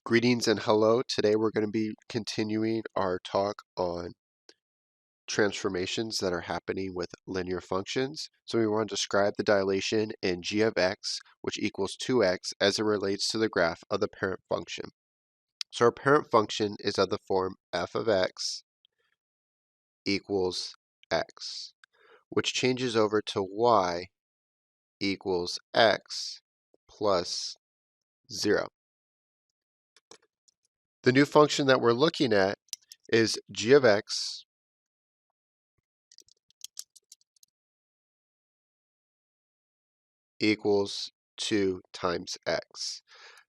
Greetings and hello. Today we're going to be continuing our talk on transformations that are happening with linear functions. So we want to describe the dilation in g of x, which equals 2x, as it relates to the graph of the parent function. So our parent function is of the form f of x equals x, which changes over to y equals x plus 0. The new function that we're looking at is g of x equals 2 times x.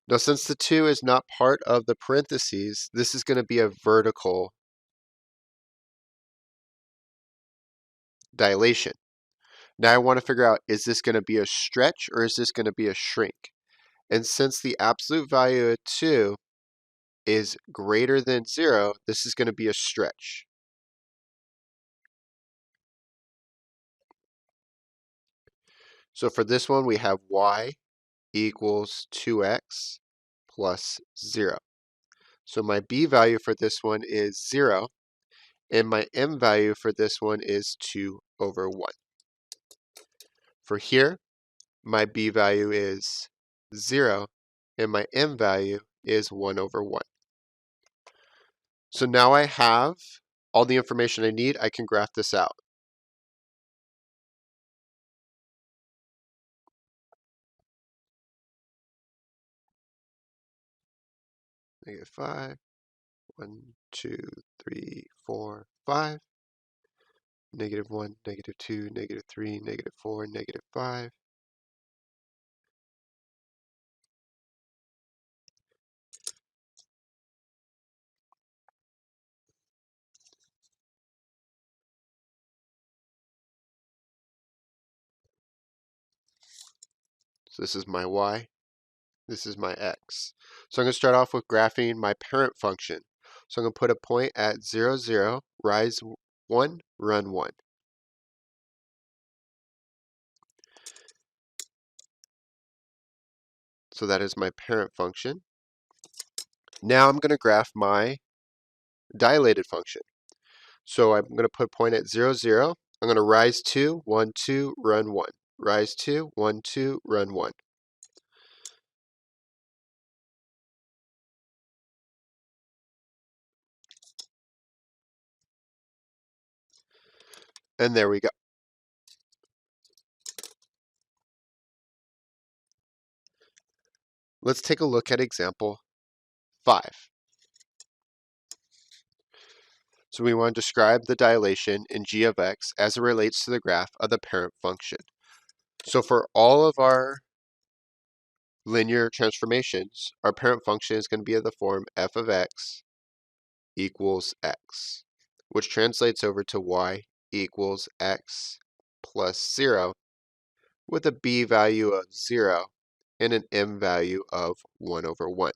Now, since the 2 is not part of the parentheses, this is going to be a vertical dilation. Now I want to figure out, is this going to be a stretch or is this going to be a shrink? And since the absolute value of 2 is greater than 0, this is going to be a stretch. So for this one, we have y equals 2x plus 0. So my b value for this one is 0, and my m value for this one is 2 over 1. For here, my b value is 0, and my m value is 1 over 1. So now I have all the information I need. I can graph this out. -5, 1, 2, 3, 4, 5. -1, -2, -3, -4, -5. So this is my y. This is my x. So I'm going to start off with graphing my parent function. So I'm going to put a point at 0, 0, rise 1, run 1. So that is my parent function. Now I'm going to graph my dilated function. So I'm going to put a point at 0, 0. I'm going to rise 2, 1, 2, run 1. Rise 2, 1, 2, run 1. And there we go. Let's take a look at example 5. So we want to describe the dilation in g of x as it relates to the graph of the parent function. So for all of our linear transformations, our parent function is going to be of the form f of x equals x, which translates over to y equals x plus 0 with a b value of 0 and an m value of 1 over 1.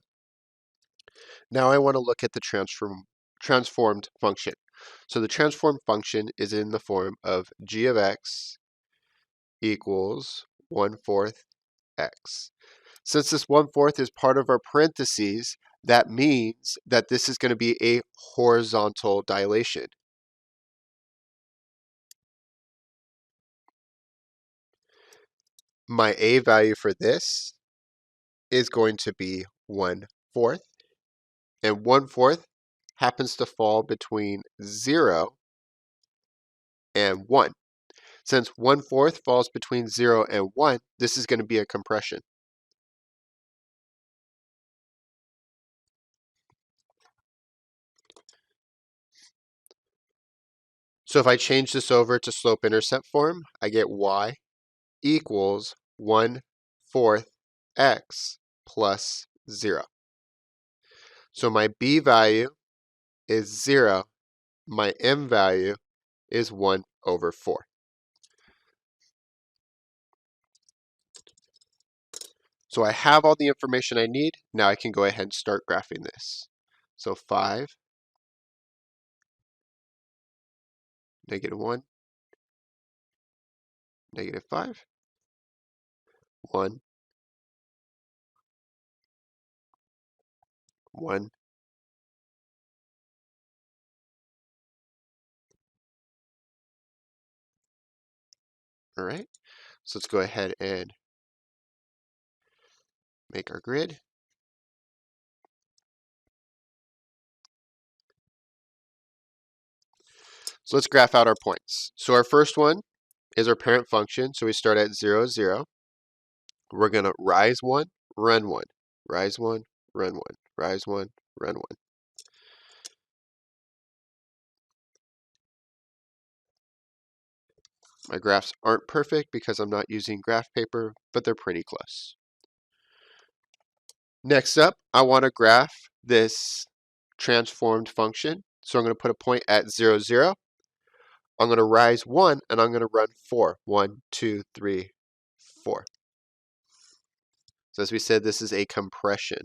Now I want to look at the transformed function. So the transformed function is in the form of g of x equals 1/4 x. Since this 1/4 is part of our parentheses, that means that this is going to be a horizontal dilation. My a value for this is going to be 1/4, and 1/4 happens to fall between 0 and 1. Since 1/4 falls between 0 and 1, this is going to be a compression. So if I change this over to slope-intercept form, I get y equals 1/4 x plus 0. So my b value is 0. My m value is 1 over 4. So I have all the information I need. Now I can go ahead and start graphing this. So 5, -1, -5, 1, 1. All right, so let's go ahead and make our grid. So let's graph out our points. So our first one is our parent function. So we start at 0, 0. We're going to rise 1, run 1, rise 1, run 1, rise 1, run 1. My graphs aren't perfect because I'm not using graph paper, but they're pretty close. Next up, I want to graph this transformed function. So I'm going to put a point at 0, 0. I'm going to rise 1, and I'm going to run 4. 1, 2, 3, 4. So as we said, this is a compression.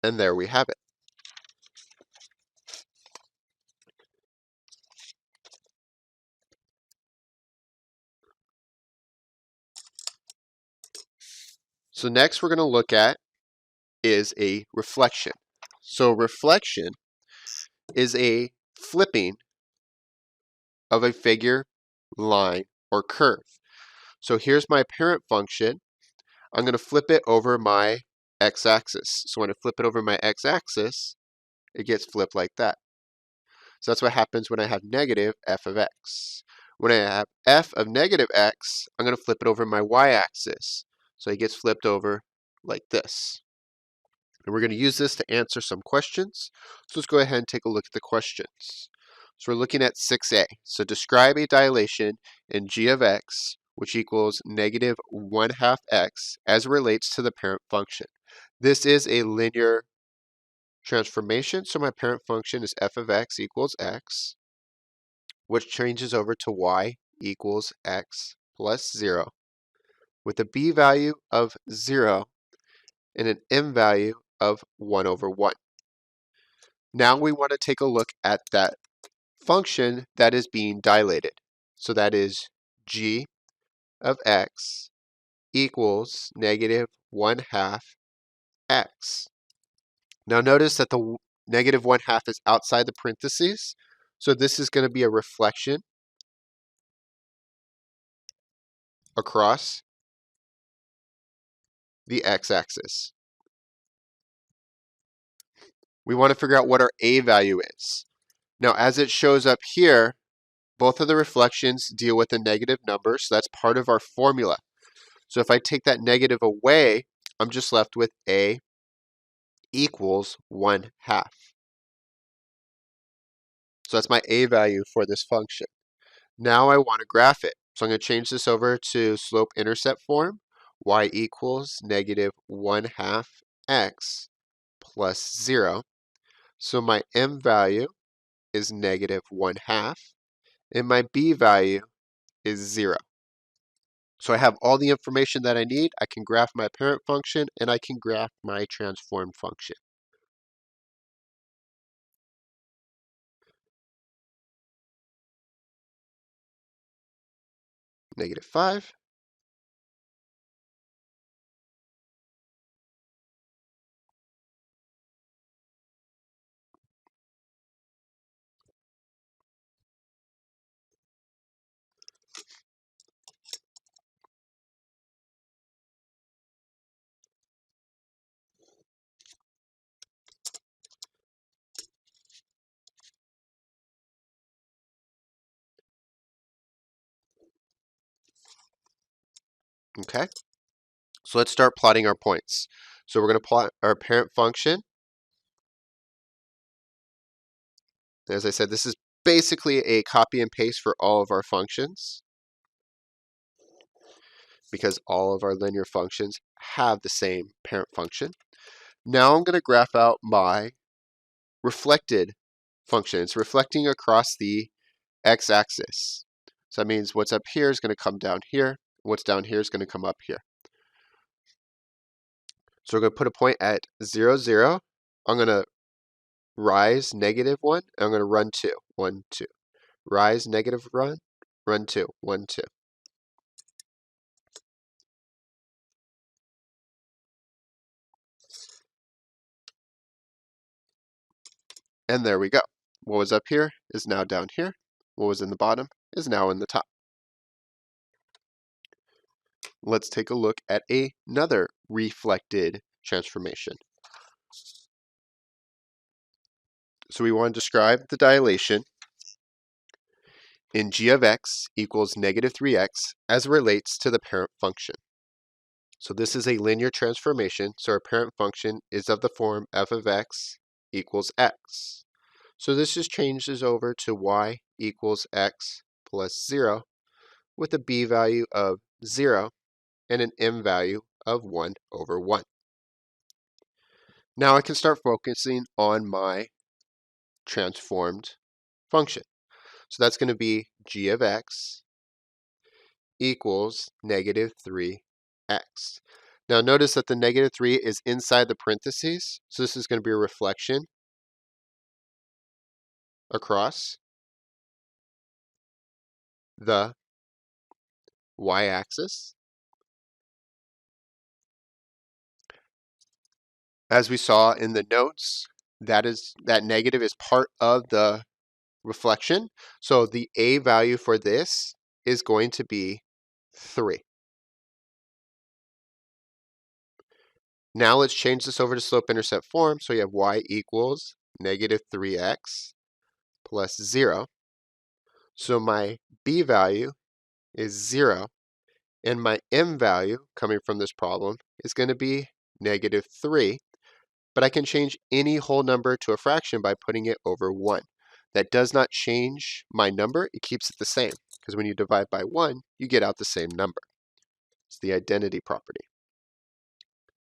And there we have it. So next we're going to look at is a reflection. So reflection is a flipping of a figure, line, or curve. So here's my parent function. I'm going to flip it over my x-axis. So when I flip it over my x-axis, it gets flipped like that. So that's what happens when I have negative f of x. When I have f of negative x, I'm going to flip it over my y-axis. So it gets flipped over like this. And we're going to use this to answer some questions. So let's go ahead and take a look at the questions. So we're looking at 6a. So describe a dilation in g of x, which equals negative 1/2 x as it relates to the parent function. This is a linear transformation, so my parent function is f of x equals x, which changes over to y equals x plus 0, with a b value of 0 and an m value of 1 over 1. Now we want to take a look at that function that is being dilated. So that is g of x equals negative 1/2 x. Now notice that the negative 1/2 is outside the parentheses. So this is going to be a reflection across the x-axis. We want to figure out what our a value is. Now as it shows up here, both of the reflections deal with a negative number, so that's part of our formula. So if I take that negative away, I'm just left with a equals 1/2. So that's my a value for this function. Now I want to graph it. So I'm going to change this over to slope-intercept form. Y equals negative 1/2 x plus 0. So my m value is negative 1/2, and my b value is 0. So I have all the information that I need. I can graph my parent function, and I can graph my transformed function. Negative 5. Okay, so let's start plotting our points. So we're going to plot our parent function. As I said, this is basically a copy and paste for all of our functions, because all of our linear functions have the same parent function. Now I'm going to graph out my reflected function. It's reflecting across the x-axis. So that means what's up here is going to come down here. What's down here is going to come up here. So we're going to put a point at 0, 0. I'm going to rise negative 1. And I'm going to run 2. 1, 2. Rise negative 1. run 2, 1, 2. And there we go. What was up here is now down here. What was in the bottom is now in the top. Let's take a look at another reflected transformation. So we want to describe the dilation in g of x equals negative 3x as it relates to the parent function. So this is a linear transformation, so our parent function is of the form f of x equals x. So this just changes over to y equals x plus 0 with a b value of 0 and an m value of 1 over 1. Now I can start focusing on my transformed function. So that's going to be g of x equals negative 3x. Now notice that the negative 3 is inside the parentheses, so this is going to be a reflection across the y-axis. As we saw in the notes, that negative is part of the reflection. So the a value for this is going to be 3. Now let's change this over to slope-intercept form. So you have y equals negative 3x plus 0. So my b value is 0. And my m value coming from this problem is going to be negative 3. But I can change any whole number to a fraction by putting it over 1. That does not change my number. It keeps it the same. Because when you divide by 1, you get out the same number. It's the identity property.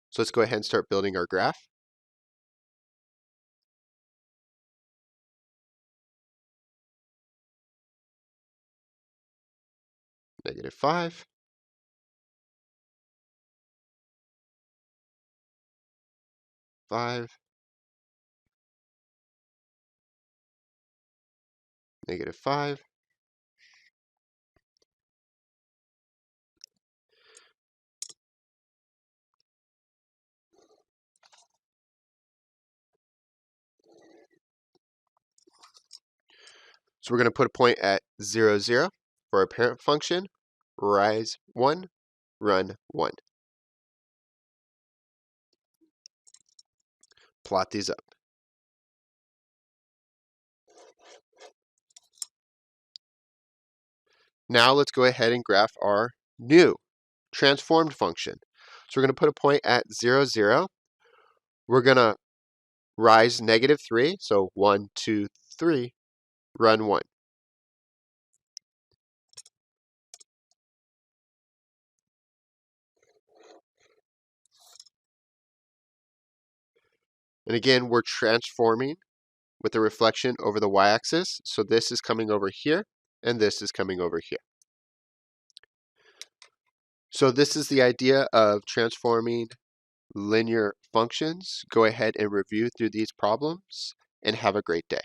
So let's go ahead and start building our graph. Negative 5. Negative 5. So we're going to put a point at 0, 0 for our parent function. Rise 1, run 1. Plot these up. Now let's go ahead and graph our new transformed function. So we're going to put a point at 0, 0. We're going to rise negative 3, so 1, 2, 3, run 1. And again, we're transforming with the reflection over the y-axis. So this is coming over here, and this is coming over here. So this is the idea of transforming linear functions. Go ahead and review through these problems, and have a great day.